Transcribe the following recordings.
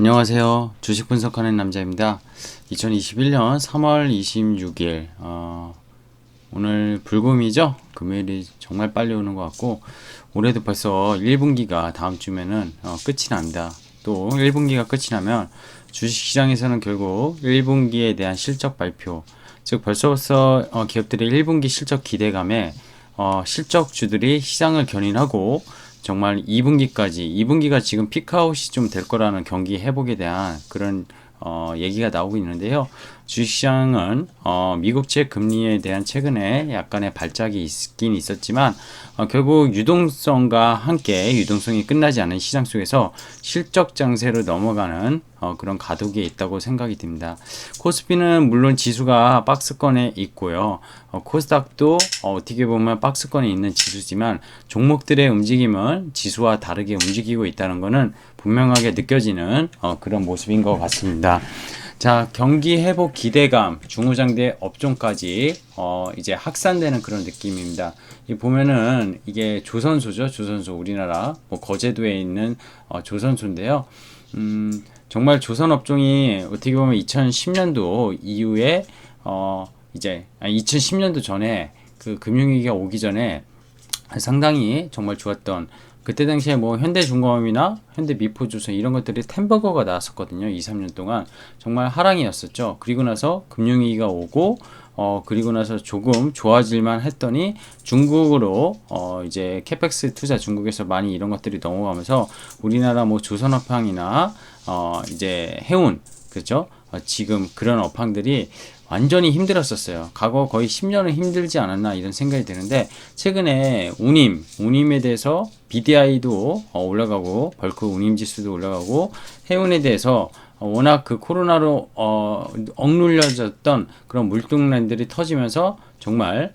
안녕하세요. 주식 분석하는 남자입니다. 2021년 3월 26일, 오늘 불금이죠? 금요일이 정말 빨리 오는 것 같고, 올해도 벌써 1분기가 다음 주면은 끝이 납니다. 또 1분기가 끝이 나면 주식시장에서는 결국 1분기에 대한 실적 발표, 즉 벌써부터 기업들의 1분기 실적 기대감에 실적주들이 시장을 견인하고 정말 2분기가 지금 피크아웃이 좀 될 거라는 경기 회복에 대한 그런 얘기가 나오고 있는데요. 주식시장은 미국채 금리에 대한 최근에 약간의 발작이 있긴 있었지만 결국 유동성과 함께 유동성이 끝나지 않은 시장 속에서 실적 장세로 넘어가는 그런 가독에 있다고 생각이 듭니다. 코스피는 물론 지수가 박스권에 있고요. 코스닥도 어떻게 보면 박스권에 있는 지수지만 종목들의 움직임은 지수와 다르게 움직이고 있다는 것은 분명하게 느껴지는 그런 모습인 것 같습니다. 자, 경기 회복 기대감, 중후장대 업종까지 이제 확산되는 그런 느낌입니다. 이 보면은 이게 조선소죠, 조선소. 우리나라 뭐 거제도에 있는 조선소인데요. 정말 조선 업종이 어떻게 보면 2010년도 이후에 이제 2010년도 전에 그 금융위기가 오기 전에 상당히 정말 좋았던, 그때 당시에 뭐 현대중공업이나 현대미포조선 이런 것들이 템버거가 나왔었거든요. 2, 3년 동안 정말 하락이었었죠. 그리고 나서 금융위기가 오고 그리고 나서 조금 좋아질만 했더니 중국으로 이제 캐펙스 투자, 중국에서 많이 이런 것들이 넘어가면서 우리나라 뭐 조선업황이나 이제 해운, 그렇죠? 지금 그런 업황들이 완전히 힘들었었어요. 과거 거의 10년은 힘들지 않았나 이런 생각이 드는데, 최근에 운임에 대해서 BDI도 올라가고 벌크 운임 지수도 올라가고, 해운에 대해서 워낙 그 코로나로 억눌려졌던 그런 물동란들이 터지면서 정말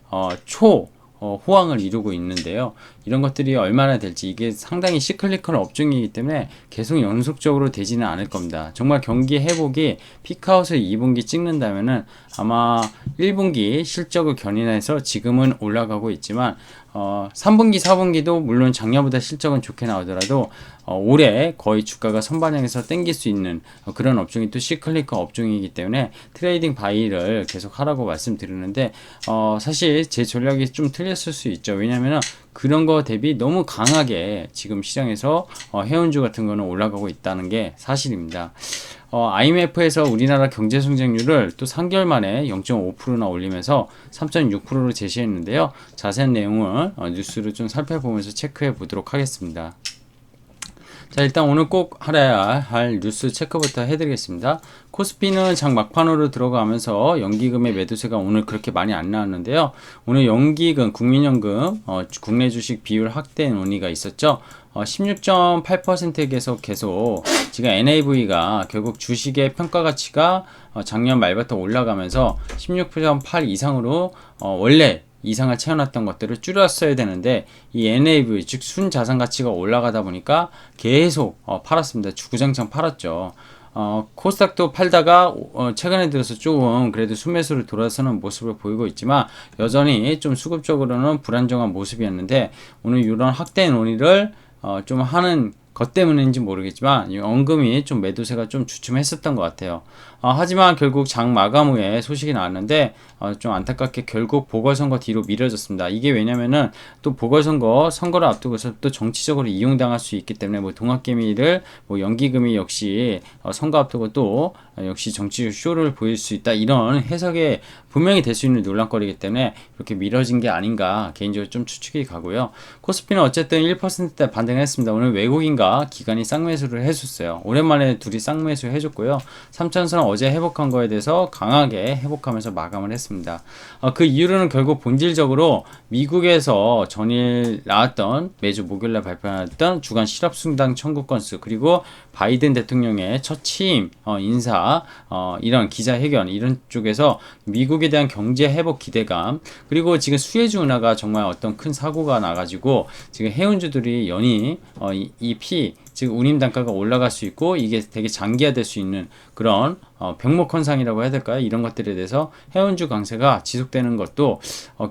호황을 이루고 있는데요. 이런 것들이 얼마나 될지, 이게 상당히 시클리컬 업종이기 때문에 계속 연속적으로 되지는 않을 겁니다. 정말 경기 회복이 피크아웃을 2분기 찍는다면은 아마 1분기 실적을 견인해서 지금은 올라가고 있지만 3분기, 4분기도 물론 작년보다 실적은 좋게 나오더라도 올해 거의 주가가 선반영해서 땡길 수 있는 그런 업종이 또 시클리컬 업종이기 때문에 트레이딩 바이를 계속 하라고 말씀드리는데, 사실 제 전략이 좀 틀렸을 수 있죠. 왜냐면은 그런 거 대비 너무 강하게 지금 시장에서 해운주 같은 거는 올라가고 있다는 게 사실입니다. IMF에서 우리나라 경제 성장률을 또 3개월 만에 0.5%나 올리면서 3.6%로 제시했는데요. 자세한 내용은 뉴스를 좀 살펴보면서 체크해 보도록 하겠습니다. 자, 일단 오늘 꼭 알아야 할 뉴스 체크부터 해드리겠습니다. 코스피는 장 막판으로 들어가면서 연기금의 매도세가 오늘 그렇게 많이 안 나왔는데요. 오늘 연기금, 국민연금, 국내 주식 비율 확대 논의가 있었죠. 16.8% 계속 지금 NAV가 결국 주식의 평가 가치가 작년 말부터 올라가면서 16.8 이상으로 원래 이상을 채워놨던 것들을 줄였어야 되는데, 이 NAV 즉 순자산 가치가 올라가다 보니까 계속 팔았습니다. 주구장창 팔았죠. 코스닥도 팔다가 최근에 들어서 조금 그래도 순매수를 돌아서는 모습을 보이고 있지만 여전히 좀 수급적으로는 불안정한 모습이었는데, 오늘 이런 확대 논의를 좀 하는 것 때문인지 모르겠지만 연금이 좀 매도세가 좀 주춤했었던 것 같아요. 하지만 결국 장 마감 후에 소식이 나왔는데 좀 안타깝게 결국 보궐선거 뒤로 미뤄졌습니다. 이게 왜냐면은 또 보궐선거 선거를 앞두고서 또 정치적으로 이용당할 수 있기 때문에, 뭐 동학개미를 뭐 연기금이 역시 선거 앞두고 또 역시 정치 쇼를 보일 수 있다, 이런 해석에 분명히 될 수 있는 논란거리이기 때문에 이렇게 미뤄진 게 아닌가 개인적으로 좀 추측이 가고요. 코스피는 어쨌든 1%대 반등을 했습니다. 오늘 외국인과 기관이 쌍매수를 해줬어요. 오랜만에 둘이 쌍매수 해줬고요. 3천선 어제 회복한 거에 대해서 강하게 회복하면서 마감을 했습니다. 그 이유로는 결국 본질적으로 미국에서 전일 나왔던, 매주 목요일날 발표했던 주간 실업수당 청구 건수, 그리고 바이든 대통령의 첫 취임 인사, 이런 기자회견, 이런 쪽에서 미국에 대한 경제 회복 기대감, 그리고 지금 수혜주 운하가 정말 어떤 큰 사고가 나가지고 지금 해운주들이 연이 즉 운임 단가가 올라갈 수 있고 이게 되게 장기화될 수 있는 그런 병목 현상이라고 해야 될까요? 이런 것들에 대해서 해운주 강세가 지속되는 것도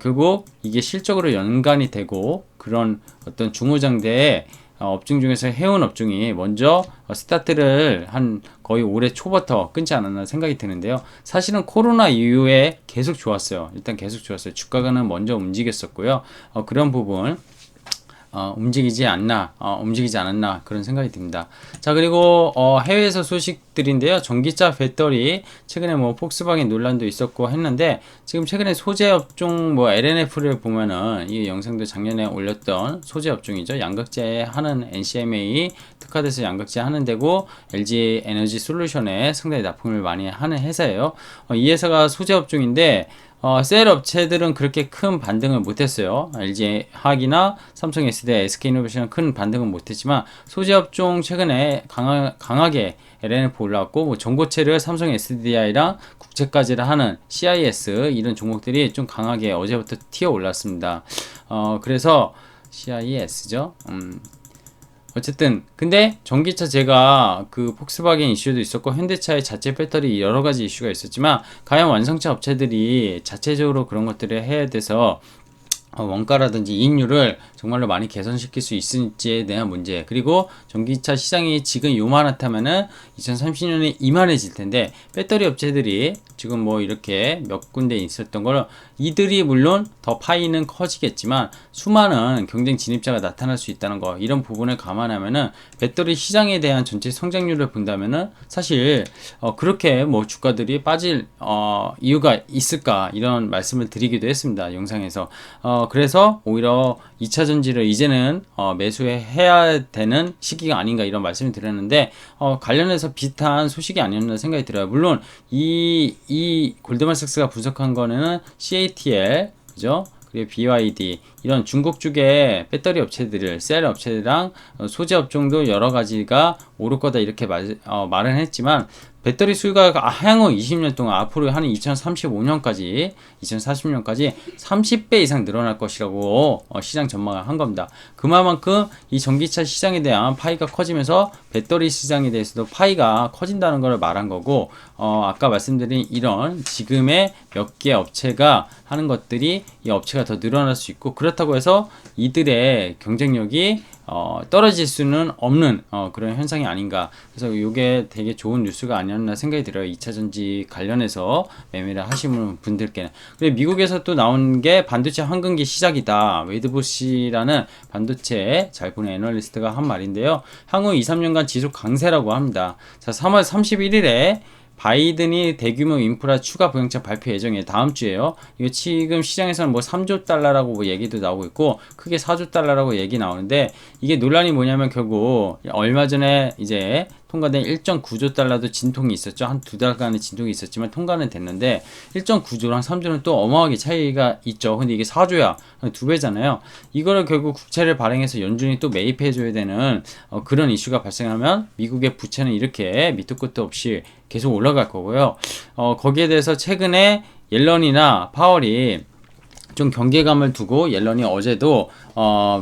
결국 이게 실적으로 연관이 되고 그런 어떤 중후장대에 업종 중에서 해운 업종이 먼저 스타트를 한 거의 올해 초부터 끊지 않았나 생각이 드는데요. 사실은 코로나 이후에 계속 좋았어요. 일단 계속 좋았어요. 주가는 먼저 움직였었고요. 그런 부분 움직이지 않았나 그런 생각이 듭니다. 자, 그리고 해외에서 소식들인데요. 전기차 배터리 최근에 뭐 폭스바겐 논란도 있었고 했는데 지금 최근에 소재 업종 뭐 LNF를 보면은 이 영상도 작년에 올렸던 소재 업종이죠. 양극재 하는 NCMA 특화돼서 양극재 하는 데고 LG 에너지 솔루션에 상당히 납품을 많이 하는 회사예요. 이 회사가 소재 업종인데 셀 업체들은 그렇게 큰 반등을 못했어요. LG 화학이나 삼성 SDI, SK이노베이션은 큰 반등은 못했지만 소재 업종 최근에 강하게 LNF 올라왔고 뭐 전고체를 삼성 SDI랑 국채까지를 하는 CIS 이런 종목들이 좀 강하게 어제부터 튀어 올랐습니다. 그래서 CIS죠. 어쨌든 근데 전기차 제가 그 폭스바겐 이슈도 있었고 현대차의 자체 배터리 여러 가지 이슈가 있었지만 과연 완성차 업체들이 자체적으로 그런 것들을 해야 돼서 원가라든지 이익률을 정말로 많이 개선시킬 수 있을지에 대한 문제, 그리고 전기차 시장이 지금 요만하다면은 2030년에 이만해질 텐데 배터리 업체들이 지금 뭐 이렇게 몇 군데 있었던 걸 이들이 물론 더 파이는 커지겠지만 수많은 경쟁 진입자가 나타날 수 있다는 거, 이런 부분을 감안하면은 배터리 시장에 대한 전체 성장률을 본다면은 사실 그렇게 뭐 주가들이 빠질 이유가 있을까 이런 말씀을 드리기도 했습니다, 영상에서. 그래서 오히려 2차 전지를 이제는 매수해야 되는 시기가 아닌가 이런 말씀을 드렸는데 관련해서 비슷한 소식이 아니었나 생각이 들어요. 물론 이 골드만삭스가 분석한 거는 CATL, 그죠? 그리고 BYD 이런 중국 쪽의 배터리 업체들을 셀 업체랑 소재 업종도 여러 가지가 오를 거다 이렇게 말은 했지만 배터리 수요가 향후 20년 동안 앞으로 한 2035년까지 2040년까지 30배 이상 늘어날 것이라고 시장 전망을 한 겁니다. 그만큼 이 전기차 시장에 대한 파이가 커지면서 배터리 시장에 대해서도 파이가 커진다는 걸 말한 거고, 아까 말씀드린 이런 지금의 몇 개 업체가 하는 것들이 이 업체가 더 늘어날 수 있고, 그렇다고 해서 이들의 경쟁력이 떨어질 수는 없는 그런 현상이 아닌가. 그래서 이게 되게 좋은 뉴스가 아니었나 생각이 들어요. 2차전지 관련해서 매매를 하시는 분들께는. 그리고 미국에서 또 나온 게 반도체 황금기 시작이다. 웨이드부시라는 반도체 잘 보는 애널리스트가 한 말인데요. 향후 2, 3년간 지속 강세라고 합니다. 자, 3월 31일에 바이든이 대규모 인프라 추가 부양책 발표 예정이에요. 다음 주에요. 이거 지금 시장에서는 뭐 3조 달러라고 뭐 얘기도 나오고 있고 크게 4조 달러라고 얘기 나오는데, 이게 논란이 뭐냐면 결국 얼마 전에 이제 통과된 1.9조 달러도 진통이 있었죠. 한 두 달간의 진통이 있었지만 통과는 됐는데 1.9조랑 3조는 또 어마어마하게 차이가 있죠. 근데 이게 4조야. 두 배잖아요. 이거를 결국 국채를 발행해서 연준이 또 매입해줘야 되는 그런 이슈가 발생하면 미국의 부채는 이렇게 밑도 끝도 없이 계속 올라갈 거고요. 거기에 대해서 최근에 옐런이나 파월이 좀 경계감을 두고 옐런이 어제도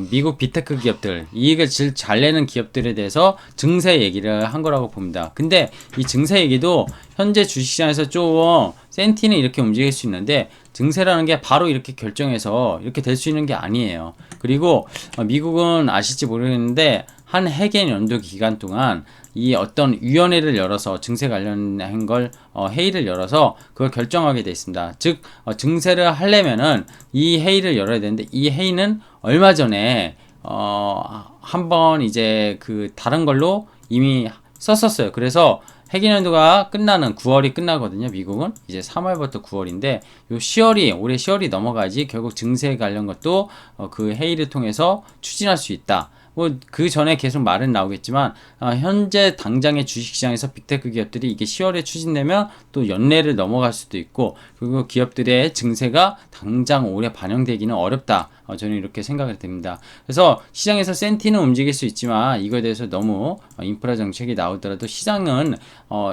미국 빅테크 기업들, 이익을 잘 내는 기업들에 대해서 증세 얘기를 한 거라고 봅니다. 근데 이 증세 얘기도 현재 주식시장에서 좀 센티는 이렇게 움직일 수 있는데 증세라는 게 바로 이렇게 결정해서 이렇게 될 수 있는 게 아니에요. 그리고 미국은 아실지 모르겠는데 한 해계 연도 기간 동안 이 어떤 위원회를 열어서 증세 관련한 걸 회의를 열어서 그걸 결정하게 돼 있습니다. 즉 증세를 하려면은 이 회의를 열어야 되는데 이 회의는 얼마 전에 한번 이제 그 다른 걸로 이미 썼었어요. 그래서 회계연도가 끝나는 9월이 끝나거든요. 미국은 이제 3월부터 9월인데 요 10월이 올해 10월이 넘어가야지 결국 증세 관련 것도 그 회의를 통해서 추진할 수 있다. 뭐 그 전에 계속 말은 나오겠지만 현재 당장의 주식시장에서 빅테크 기업들이 이게 10월에 추진되면 또 연내를 넘어갈 수도 있고, 그리고 기업들의 증세가 당장 올해 반영되기는 어렵다. 저는 이렇게 생각을 됩니다. 그래서 시장에서 센티는 움직일 수 있지만 이거에 대해서 너무 인프라 정책이 나오더라도 시장은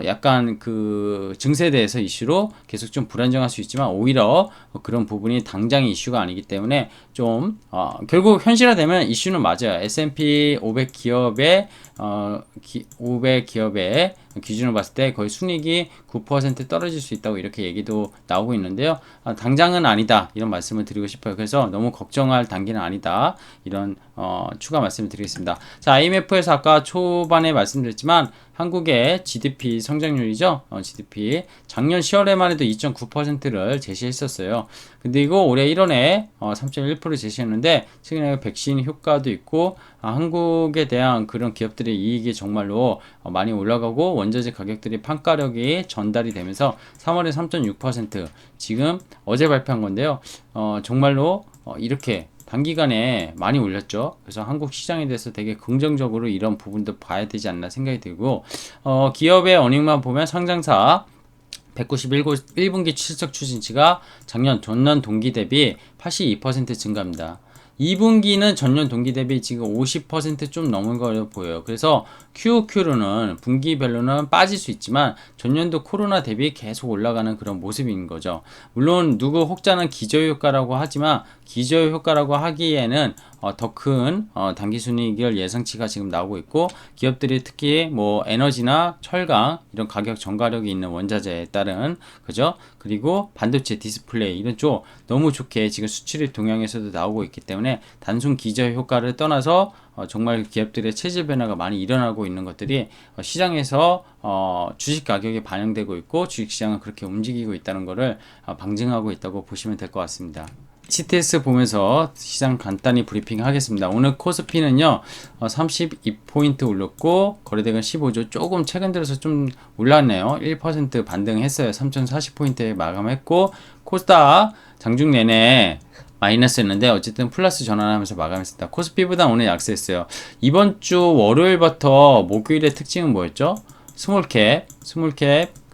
약간 그 증세에 대해서 이슈로 계속 좀 불안정할 수 있지만 오히려 그런 부분이 당장의 이슈가 아니기 때문에 좀 결국 현실화되면 이슈는 맞아요. S&P 500 기업의 500 기업의 기준으로 봤을 때 거의 순이익이 9% 떨어질 수 있다고 이렇게 얘기도 나오고 있는데요. 당장은 아니다 이런 말씀을 드리고 싶어요. 그래서 너무 걱정 걱정할 단계는 아니다. 이런 추가 말씀을 드리겠습니다. 자, IMF에서 아까 초반에 말씀드렸지만 한국의 GDP 성장률이죠. GDP 작년 10월에만 해도 2.9%를 제시했었어요. 근데 이거 올해 1월에 3.1% 제시했는데 최근에 백신 효과도 있고 한국에 대한 그런 기업들의 이익이 정말로 많이 올라가고 원자재 가격들이 판가력이 전달이 되면서 3월에 3.6% 지금 어제 발표한 건데요. 정말로 이렇게 단기간에 많이 올렸죠. 그래서 한국 시장에 대해서 되게 긍정적으로 이런 부분도 봐야 되지 않나 생각이 들고, 기업의 어닝만 보면 상장사 191분기 실적 추진치가 작년 전년 동기 대비 82% 증가합니다. 2분기는 전년 동기 대비 지금 50%좀 넘은 걸로 보여요. 그래서 QOQ로는 분기별로는 빠질 수 있지만 전년도 코로나 대비 계속 올라가는 그런 모습인 거죠. 물론 누구 혹자는 기저효과라고 하지만 기저효과라고 하기에는 더 큰 당기순이익을 예상치가 지금 나오고 있고 기업들이 특히 뭐 에너지나 철강 이런 가격 전가력이 있는 원자재에 따른 그죠? 그리고 반도체 디스플레이 이런 쪽 너무 좋게 지금 수출입 동향에서도 나오고 있기 때문에 단순 기저효과를 떠나서 정말 기업들의 체질 변화가 많이 일어나고 있는 것들이 시장에서 주식 가격에 반영되고 있고 주식시장은 그렇게 움직이고 있다는 것을 방증하고 있다고 보시면 될 것 같습니다. CTS 보면서 시장 간단히 브리핑 하겠습니다. 오늘 코스피는요 32포인트 올렸고 거래대금 15조 조금 최근 들어서 좀 올랐네요. 1% 반등했어요. 3040포인트에 마감했고 코스닥 장중 내내 마이너스였는데 어쨌든 플러스 전환하면서 마감했습니다. 코스피보다 오늘 약세했어요. 이번 주 월요일부터 목요일의 특징은 뭐였죠? 스몰캡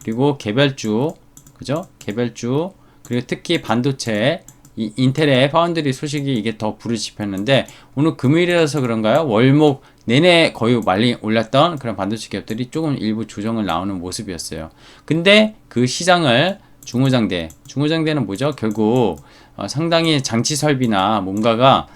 그리고 개별주 그죠? 개별주 그리고 특히 반도체 이 인텔의 파운드리 소식이 이게 더 불을 지폈는데 오늘 금요일이라서 그런가요? 월목 내내 거의 많이 올랐던 그런 반도체 기업들이 조금 일부 조정을 나오는 모습이었어요. 근데 그 시장을 중후장대는 뭐죠? 결국 상당히 장치 설비나 뭔가가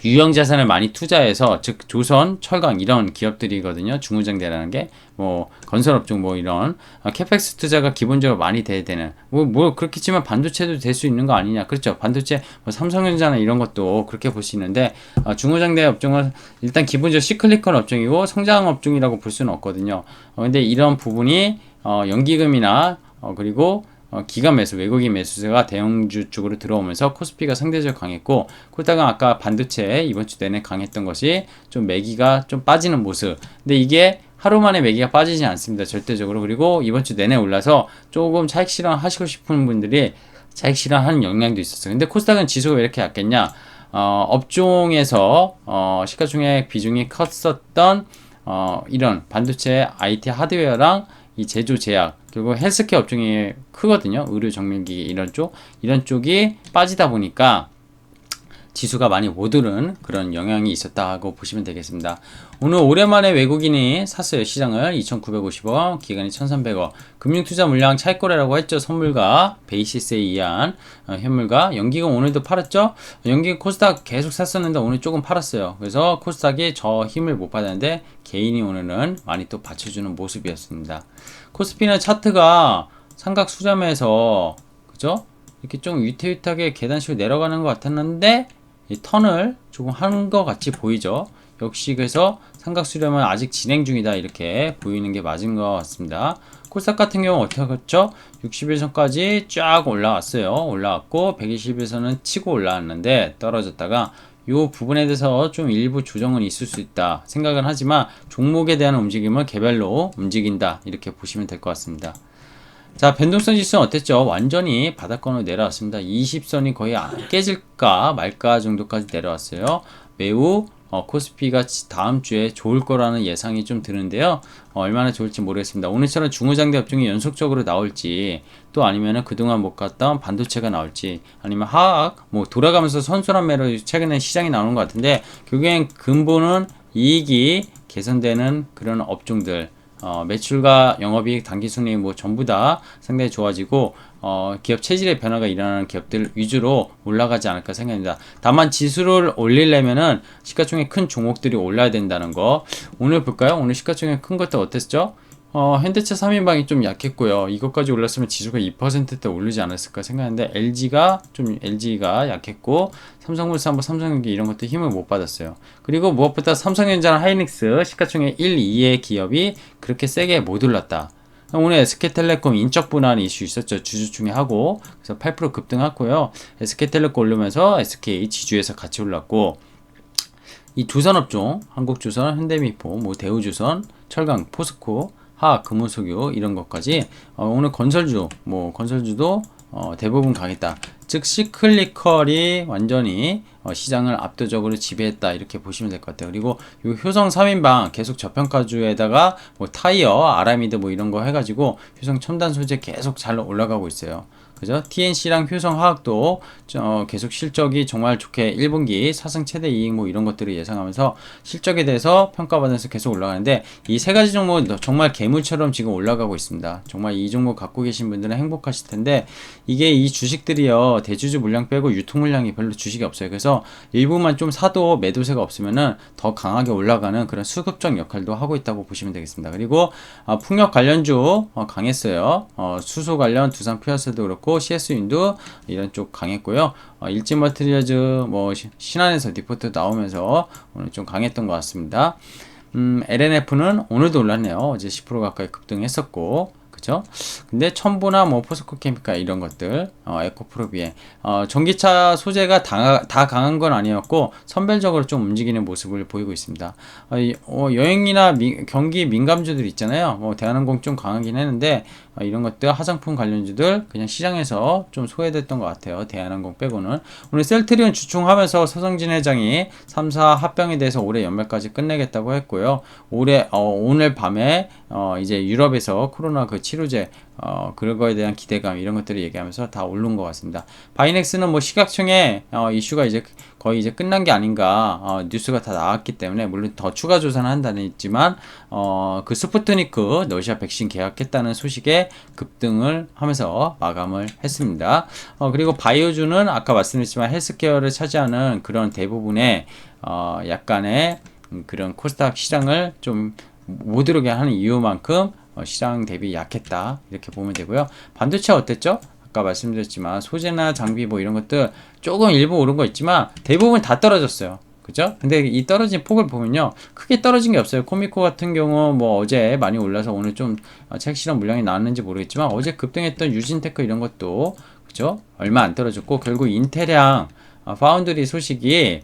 유형 자산을 많이 투자해서 즉 조선, 철강 이런 기업들이거든요. 중후장대라는 게 뭐 건설업종 뭐 이런 캐펙스 투자가 기본적으로 많이 돼야 되는 뭐 그렇겠지만 반도체도 될 수 있는 거 아니냐. 그렇죠. 반도체 뭐 삼성전자나 이런 것도 그렇게 볼 수 있는데 중후장대 업종은 일단 기본적으로 시클리컬 업종이고 성장 업종이라고 볼 수는 없거든요. 근데 이런 부분이 연기금이나 그리고 기관 매수, 외국인 매수세가 대형주 쪽으로 들어오면서 코스피가 상대적으로 강했고 코스닥은 아까 반도체 이번 주 내내 강했던 것이 좀 매기가 좀 빠지는 모습. 근데 이게 하루 만에 매기가 빠지지 않습니다. 절대적으로. 그리고 이번 주 내내 올라서 조금 차익 실현 하시고 싶은 분들이 차익 실현하는 영향도 있었어요. 근데 코스닥은 지수가 왜 이렇게 약겠냐? 업종에서 시가총액 비중이 컸었던 이런 반도체 IT 하드웨어랑 이 제조 제약 그리고 헬스케어 업종이 크거든요. 의료 정밀기 이런 쪽이 빠지다 보니까 지수가 많이 못 오른 그런 영향이 있었다고 보시면 되겠습니다. 오늘 오랜만에 외국인이 샀어요. 시장을 2,950원, 기간이 1,300원. 금융투자 물량 차익거래라고 했죠. 선물과 베이시스에 의한 현물과 연기금 오늘도 팔았죠. 연기금 코스닥 계속 샀었는데 오늘 조금 팔았어요. 그래서 코스닥이 저 힘을 못 받았는데 개인이 오늘은 많이 또 받쳐주는 모습이었습니다. 코스피는 차트가 삼각 수렴해서 그죠? 이렇게 좀 위태위태하게 계단식으로 내려가는 것 같았는데 이 턴을 조금 한 것 같이 보이죠. 역시 그래서 삼각 수렴은 아직 진행 중이다 이렇게 보이는 게 맞은 것 같습니다. 코스닥 같은 경우는 어떻게 했죠? 61선까지 쫙 올라왔고 121선은 치고 올라왔는데 떨어졌다가 이 부분에 대해서 좀 일부 조정은 있을 수 있다 생각은 하지만 종목에 대한 움직임을 개별로 움직인다 이렇게 보시면 될 것 같습니다. 자, 변동성 지수는 어땠죠? 완전히 바닥권으로 내려왔습니다. 20선이 거의 깨질까 말까 정도까지 내려왔어요. 매우 코스피가 다음 주에 좋을 거라는 예상이 좀 드는데요. 얼마나 좋을지 모르겠습니다. 오늘처럼 중후장대 업종이 연속적으로 나올지 또 아니면은 그동안 못 갔던 반도체가 나올지 아니면 하락 뭐 돌아가면서 선순환 매로 최근에 시장이 나오는 것 같은데 결국엔 근본은 이익이 개선되는 그런 업종들 매출과 영업이익, 당기순이익 뭐 전부 다 상당히 좋아지고 기업 체질의 변화가 일어나는 기업들 위주로 올라가지 않을까 생각합니다. 다만 지수를 올리려면은 시가총액 큰 종목들이 올라야 된다는 거. 오늘 볼까요? 오늘 시가총액 큰 것들 어땠죠? 현대차 3인방이 좀 약했고요. 이것까지 올랐으면 지수가 2%대 오르지 않았을까 생각하는데 LG가 약했고 삼성물산, 뭐 삼성전기 이런 것도 힘을 못 받았어요. 그리고 무엇보다 삼성전자나 하이닉스 시가총액 1, 2의 기업이 그렇게 세게 못 올랐다. 오늘 SK텔레콤 인적 분할 이슈 있었죠. 주주총회 하고 그래서 8% 급등했고요. SK텔레콤 오르면서 SK 지주에서 같이 올랐고 이 두 산업종 한국주선, 현대미포, 뭐 대우주선, 철강, 포스코, 화학, 금호석유 이런 것까지 오늘 건설주도 대부분 강했다. 즉 시클리컬이 완전히 시장을 압도적으로 지배했다 이렇게 보시면 될 것 같아요. 그리고 요 효성 3인방 계속 저평가주에다가 뭐 타이어, 아라미드 뭐 이런 거 해가지고 효성 첨단 소재 계속 잘 올라가고 있어요. 그죠? TNC랑 효성화학도 계속 실적이 정말 좋게 1분기 사상 최대 이익 뭐 이런 것들을 예상하면서 실적에 대해서 평가받으면서 계속 올라가는데 이 세 가지 종목 정말 괴물처럼 지금 올라가고 있습니다. 정말 이 종목 갖고 계신 분들은 행복하실 텐데 이게 이 주식들이요 대주주 물량 빼고 유통 물량이 별로 주식이 없어요. 그래서 일부만 좀 사도 매도세가 없으면은 더 강하게 올라가는 그런 수급적 역할도 하고 있다고 보시면 되겠습니다. 그리고 풍력 관련주 강했어요. 수소 관련 두산 피어스도 그렇고 CS윈도 이런 쪽 강했고요. 일진 머티리얼즈 뭐 신한에서 리포트 나오면서 오늘 좀 강했던 것 같습니다. LNF는 오늘도 올랐네요. 어제 10% 가까이 급등했었고 그죠? 근데 첨보나 뭐 포스코 케미칼 이런 것들, 에코프로비에, 전기차 소재가 다 강한 건 아니었고, 선별적으로 좀 움직이는 모습을 보이고 있습니다. 여행이나 경기 민감주들 있잖아요. 대한항공 좀 강하긴 했는데, 이런 것들, 화장품 관련주들, 그냥 시장에서 좀 소외됐던 것 같아요. 대한항공 빼고는. 오늘 셀트리온 주총하면서 서성진 회장이 3사 합병에 대해서 올해 연말까지 끝내겠다고 했고요. 오늘 밤에, 이제 유럽에서 코로나 그 치료제 그런 거에 대한 기대감 이런 것들을 얘기하면서 다 오른 것 같습니다. 바이넥스는 뭐 시각청에 이슈가 이제 거의 이제 끝난 게 아닌가 뉴스가 다 나왔기 때문에 물론 더 추가 조사는 한다는 있지만 그 스푸트니크 러시아 백신 계약했다는 소식에 급등을 하면서 마감을 했습니다. 그리고 바이오주는 아까 말씀드렸지만 헬스케어를 차지하는 그런 대부분의 약간의 그런 코스닥 시장을 좀 못 오르게 하는 이유만큼 시장 대비 약했다 이렇게 보면 되고요. 반도체 어땠죠? 아까 말씀드렸지만 소재나 장비 뭐 이런 것들 조금 일부 오른 거 있지만 대부분 다 떨어졌어요. 그죠? 근데 이 떨어진 폭을 보면요 크게 떨어진 게 없어요. 코미코 같은 경우 뭐 어제 많이 올라서 오늘 좀 책실현 물량이 나왔는지 모르겠지만 어제 급등했던 유진테크 이런 것도 그죠? 얼마 안 떨어졌고 결국 인텔이랑 파운드리 소식이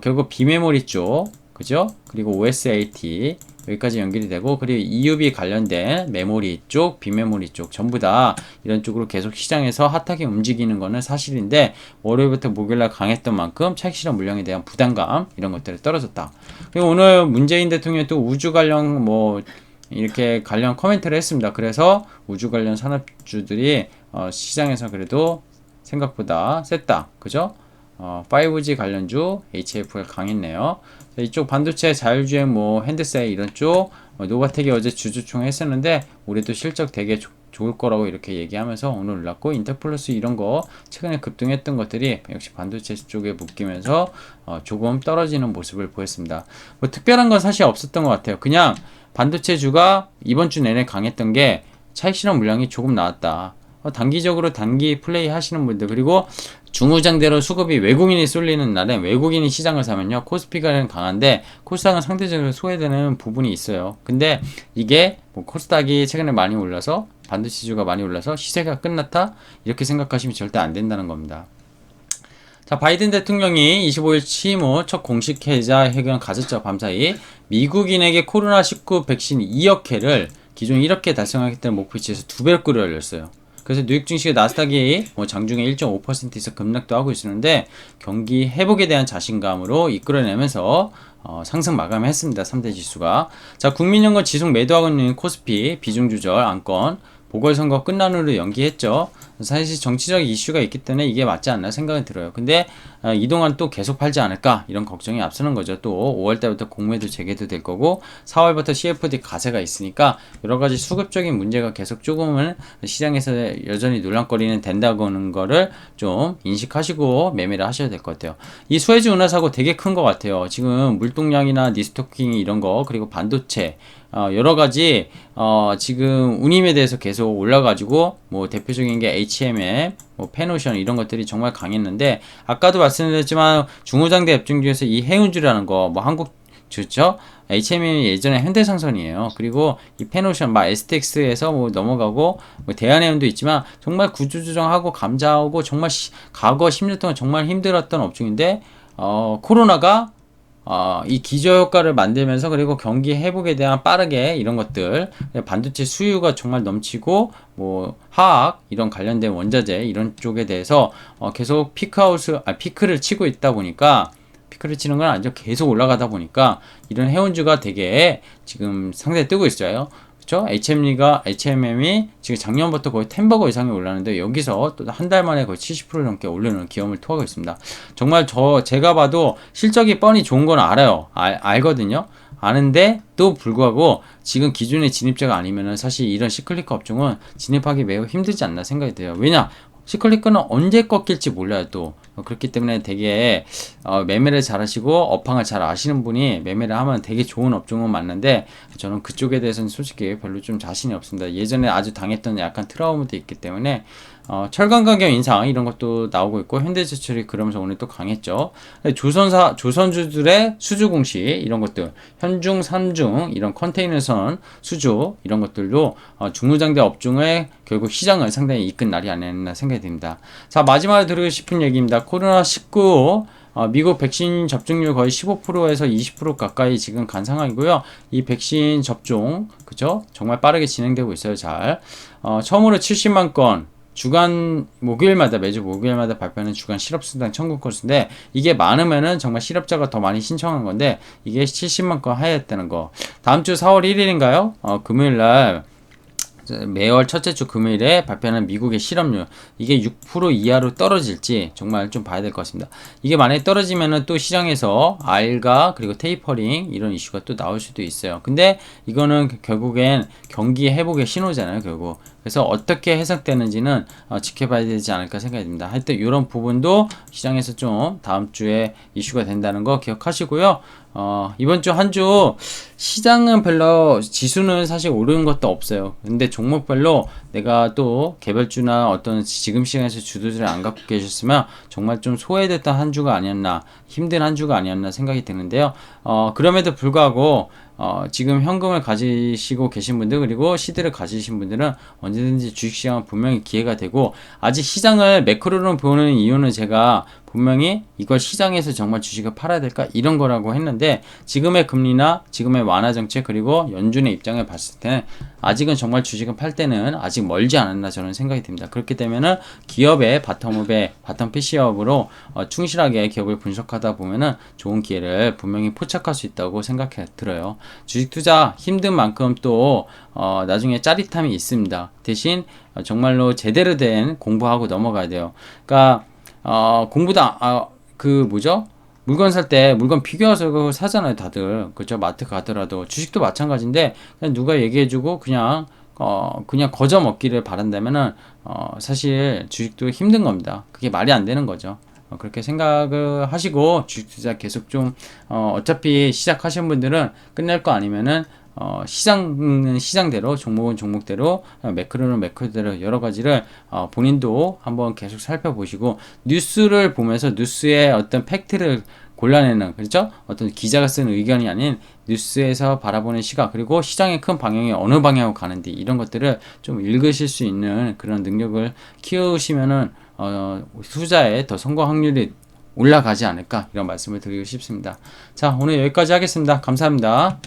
결국 비메모리 쪽 그죠? 그리고 OSAT 여기까지 연결이 되고 그리고 EUV 관련된 메모리 쪽, 비메모리 쪽 전부 다 이런 쪽으로 계속 시장에서 핫하게 움직이는 거는 사실인데 월요일부터 목요일날 강했던 만큼 차익 실현 물량에 대한 부담감 이런 것들이 떨어졌다. 그리고 오늘 문재인 대통령이 또 우주 관련 뭐 이렇게 관련 코멘트를 했습니다. 그래서 우주 관련 산업주들이 시장에서 그래도 생각보다 셌다. 그죠? 5G 관련주 HF가 강했네요. 이쪽 반도체 자율주행 뭐 핸드셋 이런 쪽 노바텍이 어제 주주총회 했었는데 올해도 실적 되게 좋을 거라고 이렇게 얘기하면서 오늘 올랐고 인터플러스 이런 거 최근에 급등했던 것들이 역시 반도체 쪽에 묶이면서 조금 떨어지는 모습을 보였습니다. 뭐 특별한 건 사실 없었던 것 같아요. 그냥 반도체주가 이번 주 내내 강했던 게 차익 실현 물량이 조금 나왔다. 단기적으로 단기 플레이 하시는 분들 그리고 중후장대로 수급이 외국인이 쏠리는 날에 외국인이 시장을 사면요 코스피가 강한데 코스닥은 상대적으로 소외되는 부분이 있어요. 근데 이게 뭐 코스닥이 최근에 많이 올라서 반도체주가 많이 올라서 시세가 끝났다 이렇게 생각하시면 절대 안 된다는 겁니다. 자, 바이든 대통령이 25일 취임 후 첫 공식 계좌 회견 가졌죠. 밤사이 미국인에게 코로나19 백신 2억 회를 기존 1억 회 달성하겠다는 목표치에서 2배로 끌어올렸어요. 그래서 뉴욕 증시의 나스닥이 장중에 1.5%에서 급락도 하고 있었는데 경기 회복에 대한 자신감으로 이끌어내면서 상승 마감했습니다. 3대 지수가. 자, 국민연금 지속 매도하고 있는 코스피 비중 조절 안건 보궐선거 끝난 후로 연기했죠. 사실 정치적 이슈가 있기 때문에 이게 맞지 않나 생각이 들어요. 근데 이동안 또 계속 팔지 않을까 이런 걱정이 앞서는 거죠. 또 5월 달부터 공매도 재개도 될 거고 4월부터 CFD 가세가 있으니까 여러 가지 수급적인 문제가 계속 조금은 시장에서 여전히 논란거리는 된다고는 거를 좀 인식하시고 매매를 하셔야 될 것 같아요. 이 수에즈 운하 사고 되게 큰 것 같아요. 지금 물동량이나 리스토킹 이런 거 그리고 반도체 여러 가지 지금 운임에 대해서 계속 올라가지고 뭐 대표적인 게 HMM, 뭐 페노션 이런 것들이 정말 강했는데 아까도 말씀드렸지만 중후장대 앱중 중에서 이 해운주라는 거 뭐 한국 좋죠? HMM이 예전에 현대상선이에요. 그리고 이 페노션, 막 STX에서 뭐 넘어가고 뭐 대한해운도 있지만 정말 구조조정하고 감자하고 정말 과거 10년 동안 정말 힘들었던 업종인데 코로나가 이 기저효과를 만들면서 그리고 경기 회복에 대한 빠르게 이런 것들 반도체 수요가 정말 넘치고 뭐 화학 이런 관련된 원자재 이런 쪽에 대해서 계속 피크를 치고 있다 보니까 피크를 치는 건 아니죠. 계속 올라가다 보니까 이런 해운주가 되게 지금 상대에 뜨고 있어요. 그렇죠? HMM이 지금 작년부터 거의 10버거 이상이 올랐는데 여기서 또 한 달 만에 거의 70% 넘게 오르는 기염을 토하고 있습니다. 정말 제가 봐도 실적이 뻔히 좋은 건 알아요. 알거든요. 아는데 또 불구하고 지금 기존의 진입자가 아니면은 사실 이런 시클리커 업종은 진입하기 매우 힘들지 않나 생각이 돼요. 왜냐? 시클리커는 언제 꺾일지 몰라요 또. 그렇기 때문에 되게 매매를 잘 하시고 업황을 잘 아시는 분이 매매를 하면 되게 좋은 업종은 맞는데 저는 그쪽에 대해서는 솔직히 별로 좀 자신이 없습니다. 예전에 아주 당했던 약간 트라우마도 있기 때문에 철강 가격 인상 이런 것도 나오고 있고 현대제철이 그러면서 오늘 또 강했죠. 조선주들의 수주 공시 이런 것들 현중, 산중 이런 컨테이너선 수주 이런 것들도 중무장대 업종의 결국 시장을 상당히 이끈 날이 아니었나 생각이 듭니다. 자, 마지막으로 드리고 싶은 얘기입니다. 코로나19 미국 백신 접종률 거의 15%에서 20% 가까이 지금 간 상황이고요. 이 백신 접종 그죠? 정말 빠르게 진행되고 있어요. 잘 처음으로 70만 건 주간 매주 목요일마다 발표하는 주간 실업수당 청구 건수인데 이게 많으면은 정말 실업자가 더 많이 신청한 건데 이게 70만 건 하였다는 거. 다음 주 4월 1일인가요? 금요일 날 매월 첫째 주 금요일에 발표하는 미국의 실업률 이게 6% 이하로 떨어질지 정말 좀 봐야 될 것 같습니다. 이게 만약에 떨어지면은 또 시장에서 알가 그리고 테이퍼링 이런 이슈가 또 나올 수도 있어요. 근데 이거는 결국엔 경기 회복의 신호잖아요 결국. 그래서 어떻게 해석되는지는 지켜봐야 되지 않을까 생각이 듭니다. 하여튼 이런 부분도 시장에서 좀 다음 주에 이슈가 된다는 거 기억하시고요. 이번 주 한 주 시장은 별로 지수는 사실 오르는 것도 없어요. 근데 종목별로 내가 또 개별주나 어떤 지금 시장에서 주도주를 안 갖고 계셨으면 정말 좀 소외됐던 한 주가 아니었나 힘든 한 주가 아니었나 생각이 드는데요. 그럼에도 불구하고 지금 현금을 가지시고 계신 분들 그리고 시드를 가지신 분들은 언제든지 주식시장은 분명히 기회가 되고 아직 시장을 매크로로 보는 이유는 제가 분명히 이걸 시장에서 정말 주식을 팔아야 될까 이런 거라고 했는데 지금의 금리나 지금의 완화 정책 그리고 연준의 입장을 봤을 때는 아직은 정말 주식을 팔 때는 아직 멀지 않았나 저는 생각이 듭니다. 그렇기 때문에는 기업의 바텀 PC업으로 충실하게 기업을 분석하다 보면은 좋은 기회를 분명히 포착할 수 있다고 생각해 들어요. 주식 투자 힘든 만큼 또 나중에 짜릿함이 있습니다. 대신 정말로 제대로 된 공부하고 넘어가야 돼요. 그러니까 공부도 물건 살 때 물건 비교해서 사잖아요 다들. 그죠? 마트 가더라도 주식도 마찬가지인데 그냥 누가 얘기해주고 그냥 거저 먹기를 바란다면은 사실 주식도 힘든 겁니다. 그게 말이 안 되는 거죠. 그렇게 생각을 하시고 주식 투자 계속 좀 어차피 시작하신 분들은 끝낼 거 아니면은 시장은 시장대로 종목은 종목대로 매크로는 매크로대로 여러 가지를 본인도 한번 계속 살펴보시고 뉴스를 보면서 뉴스의 어떤 팩트를 골라내는 그렇죠? 어떤 기자가 쓴 의견이 아닌 뉴스에서 바라보는 시각 그리고 시장의 큰 방향이 어느 방향으로 가는지 이런 것들을 좀 읽으실 수 있는 그런 능력을 키우시면은 투자에 더 성공 확률이 올라가지 않을까 이런 말씀을 드리고 싶습니다. 자 오늘 여기까지 하겠습니다. 감사합니다.